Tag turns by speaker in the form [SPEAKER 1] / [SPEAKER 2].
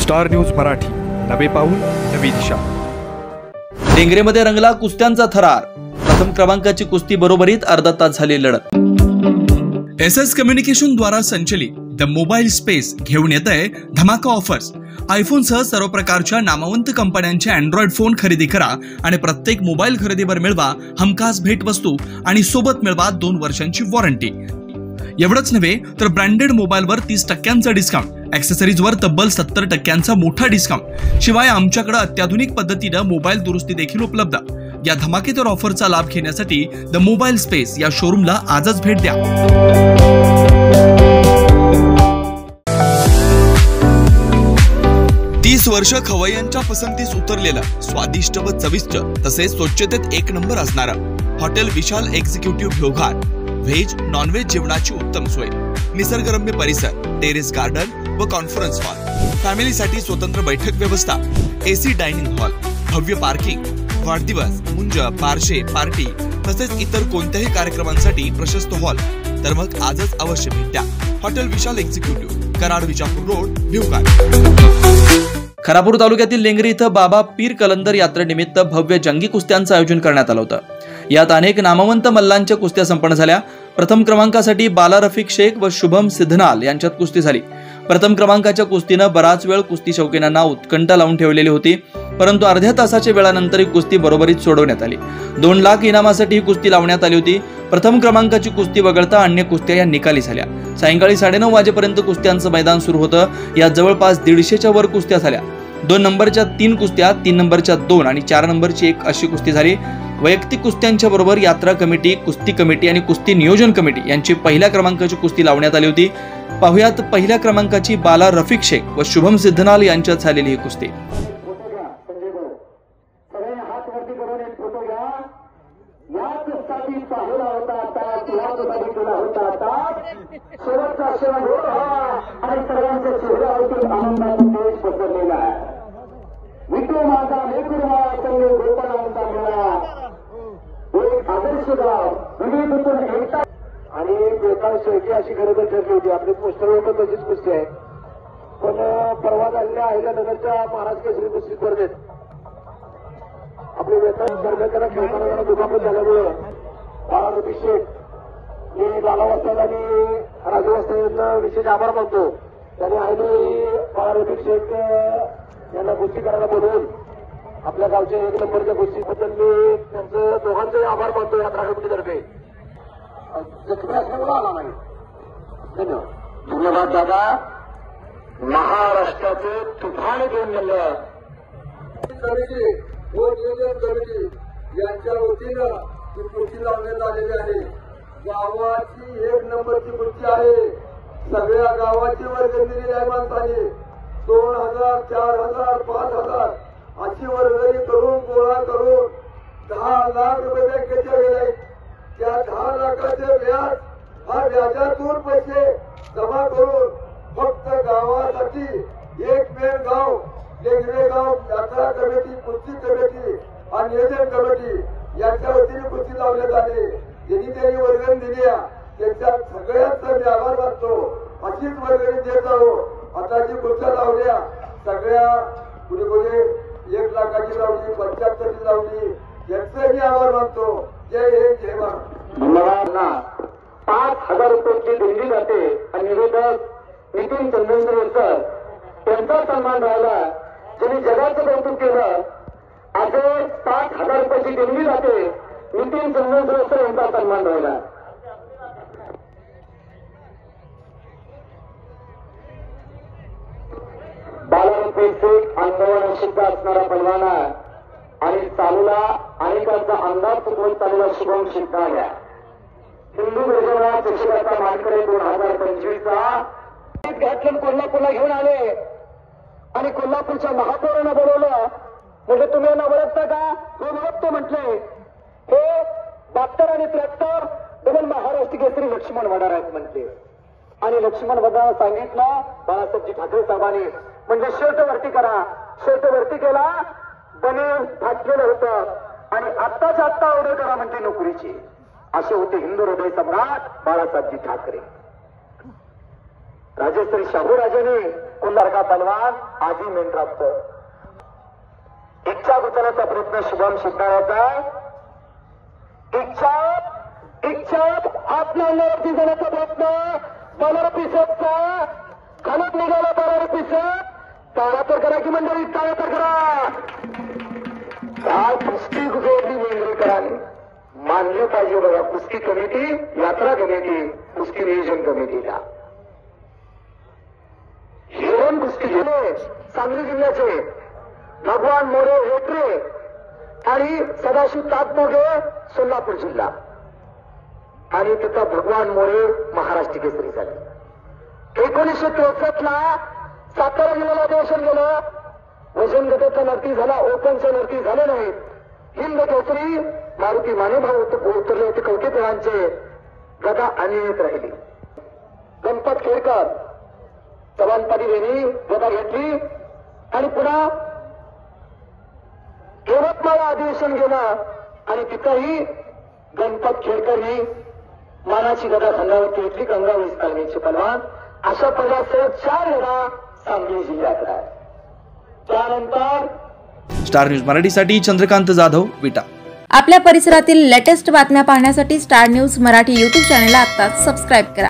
[SPEAKER 1] Star news Marathi, नवे पाऊल नवी दिशा।
[SPEAKER 2] डेंगरेमध्ये रंगला कुस्त्यांचा थरार। प्रथम क्रमांकाची कुस्ती बरोबरीत अर्धा तास झाली लढत। एसएस कम्युनिकेशन द्वारा संचलित द मोबाईल स्पेस घेऊन येत आहे धमाका ऑफर्स। आयफोन सह सर्व प्रकारच्या नामवंत कंपन्यांचे अँड्रॉइड फोन खरेदी करा आणि प्रत्येक मोबाईल खरेदीवर मिळवा हमखास भेटवस्तू आणि सोबत मिळवा 2 वर्षांची वॉरंटी। एवढंच नव्हे तर ब्रँडेड मोबाईलवर 30% डिस्काउंट, ॲक्सेसरीजवर तब्बल 70% मोठा डिस्काउंट। शिवाय आमच्याकडे अत्याधुनिक पद्धतीने मोबाईल दुरुस्ती देखील उपलब्ध। या धमाकेदार ऑफरचा लाभ घेण्यासाठी द मोबाईल स्पेस या शोरूमला आजच भेट द्या। 30 वर्ष खवय्यांच्या पसंतीस उतरलेलं स्वादिष्ट व चविष्ट तसेच स्वच्छतेत एक नंबर असणारं हॉटेल विशाल एक्झिक्युटिव्ह भोघाट। व्हेज नॉन व्हेज जेवणाची उत्तम सोय, निसर्गरम्य परिसर, टेरेस गार्डन व कॉन्फरन्स हॉल, फॅमिलीसाठी स्वतंत्र बैठक व्यवस्था, एसी डायनिंग हॉल, भव्य पार्किंग, वाढदिवस, मुंज, बारशे, पार्टी तसेच इतर कोणत्याही कार्यक्रमांसाठी प्रशस्त हॉल। तर मग आजच अवश्य भेट द्या हॉटेल विशाल एक्झिक्युटिव्ह, कराड विजापूर रोड, भिवघाट। खरापूर तालुक्यातील लेंगरी इथं बाबा पीर कलंदर यात्रेनिमित्त भव्य जंगी कुस्त्यांचं आयोजन करण्यात आलं होतं। यात अनेक नामवंत मल्लांच्या कुस्त्या संपन्न झाल्या। प्रथम क्रमांकासाठी बाला रफिक शेख व शुभम सिद्धनाल यांच्यात कुस्ती झाली। प्रथम क्रमांकाच्या कुस्तीनं बराच वेळ कुस्ती शौकीनांना उत्कंठा लावून ठेवलेली होती, परंतु अर्ध्या तासाच्या वेळानंतर ही कुस्ती बरोबरीत सोडवण्यात आली। 2 लाख इनामासाठी ही कुस्ती लावण्यात आली होती। प्रथम क्रमांकाची कुस्ती वगळता अन्य कुस्त्या या निकाली झाल्या। सायंकाळी 9:30 वाजेपर्यंत कुस्त्यांचं मैदान सुरू होतं। यात जवळपास 150च्या वर कुस्त्या झाल्या। 2 नंबरच्या 3 कुस्त्या, 3 नंबरच्या 2 आणि 4 नंबरची 1 अशी कुस्ती झाली। वैयक्तिक कुस्त्यांच्या बरोबर यात्रा कमिटी, कुस्ती कमिटी आणि कुस्ती नियोजन कमिटी यांची पहिल्या क्रमांकाची कुस्ती लावण्यात आली होती। पाहुयात पहिल्या क्रमांकाची बाला रफिक शेख व शुभम सिद्धनाल यांच्यात झालेली ही कुस्ती।
[SPEAKER 3] आणि बेकार शेवटी अशी खरोखर ठरली होती। आपली पोस्टरवर तशीच कुस्ती आहे, पण परवा झालेल्या अहिल्यानगरच्या महाराज केसरी कुस्ती स्पर्धेत आपले वेतन स्पर्धेकरा खेळताना जरा दुखापत झाल्यामुळं बाळा रफिक शेख मी लाला वस्ताद आणि राजू वस्ताद विशेष आभार मानतो। त्याने आईने बाळा रफिक शेख यांना कुस्ती करायला बोलवून आपल्या गावच्या 1 नंबरच्या कुस्तीबद्दल मी त्यांचं दोघांचेही आभार मानतो यात्रा कमिटीतर्फे। जखमी असल्यामुळे आला नाही, धन्यवाद। धन्यवाद दादा। महाराष्ट्राचे तुफान घेऊन गेलं कमिटी व नियोजन कमिटी यांच्या वतीनं ही कुस्ती लावण्यात आलेली आहे। गावाची 1 नंबरची कुस्ती आहे। सगळ्या गावाची वर्गणी दिलेली आहे माणसाने। 2000, 4000, 5000 अशी वर्गणी करून गोळा करून 10 लाख रुपये बँकेच्या वेळेस त्या 10 लाखाचे व्याज हा व्याजातून पैसे जमा करून फक्त गावासाठी एकमेव गाव लेंगरे गाव यात्रा कमिटी, कुस्ती कमिटी आणि नियोजन कमिटी यांच्या वतीने कुस्ती लावण्यात आली। ज्यांनी वर्गणी दिली त्यांच्या सगळ्यांचा मी आभार मानतो। अशीच वर्गणी देत जाऊ। आता जी कुस्त्या लावल्या सगळ्या कुणी 1 लाखाची लावली, 75ची लावली, यांचाही आभार मानतो। जय हिंद, जय महाराष्ट्र। धन्यवाद। 5000 रुपयाची देणगी जाते आणि निवेदक नितीन चंद्रेंद्र सर त्यांचा सन्मान राहिला। ज्यांनी जगाचं कौतुक केलं असे 5000 रुपयाची देणगी जाते नितीन चंद्रेंद्र सर यांचा सन्मान राहिला। बाला रफिक शेख अंगवण सिद्ध असणारा पैलवान आणि चालूला अनेकांचा अंदाज चुकवून चालूला शुभम सिद्धनाल हिंदू योजना चषकाचा मानकरी 2025चा घातलं कोल्हापूरला घेऊन आले आणि कोल्हापूरच्या महापौरांना बोलवलं। म्हणजे तुम्ही यांना ओळखता का? मी ओळखतो म्हटले। हे 72 आणि 73 डबल महाराष्ट्र केसरी लक्ष्मण वडार आहेत म्हटले। आणि लक्ष्मण वडार सांगितलं बाळासाहेबजी ठाकरे साहेबांनी, म्हणजे शर्ट वरती करा। शर्ट वरती केला, बने फाटलेलं होतं आणि आत्ताच आत्ता ऑर्डर करा म्हणजे नोकरीची। असे होते हिंदू हृदय सम्राट बाळासाहेबजी ठाकरे। राजेश्री शाहूराजांनी कुंभारका पहलवान आजी मेन प्राप्त इच्छा गुतवण्याचा प्रयत्न शुभम शिकणाऱ्याचा इच्छा आपल्यावरती जाण्याचा प्रयत्न बलर पिसटचा घालत निघाला बलर पिसट टाळा तर करा की मंडळी टाळा तर करा काय कुस्ती जोडली मेंढरेकरांनी मानली पाहिजे बघा कुस्ती कमिटी यात्रा कमिटी कुस्ती नियोजन कमिटीला हिरण कुस्ती जिल्हे सांगली जिल्ह्याचे भगवान मोरे हेटरे आणि सदाशिव तातमोगे सोलापूर जिल्हा आणि तिथं भगवान मोरे महाराष्ट्र केसरी झाले 1963 ला सातारा जिल्ह्याला अधिवेशन गेलं वजन गटाचा नर्ती झाला ओपनच्या नर्ती झाले नाहीत हिंद केसरी मारुती मानेभाऊ उतरले होते कवटेकरांचे गदा अनियमित राहिली गणपत खेडकर चव्हाण पाटील यांनी गदा घेतली आणि पुन्हा यवतमाळ अधिवेशन गेलं आणि तिथंही गणपत खेडकरनी मानाची गदा संघावरती घेतली गंगावीस तालमीचे पहलवान अशा प्रकारचे 4 गदा सांगली जिल्ह्यात आहे. त्यानंतर
[SPEAKER 2] स्टार न्यूज मराठीसाठी चंद्रकांत जाधव विटा.
[SPEAKER 4] आपल्या परिसरातील लेटेस्ट बातम्या पाहण्यासाठी स्टार न्यूज मराठी YouTube चॅनलला आत्ताच सबस्क्राईब करा.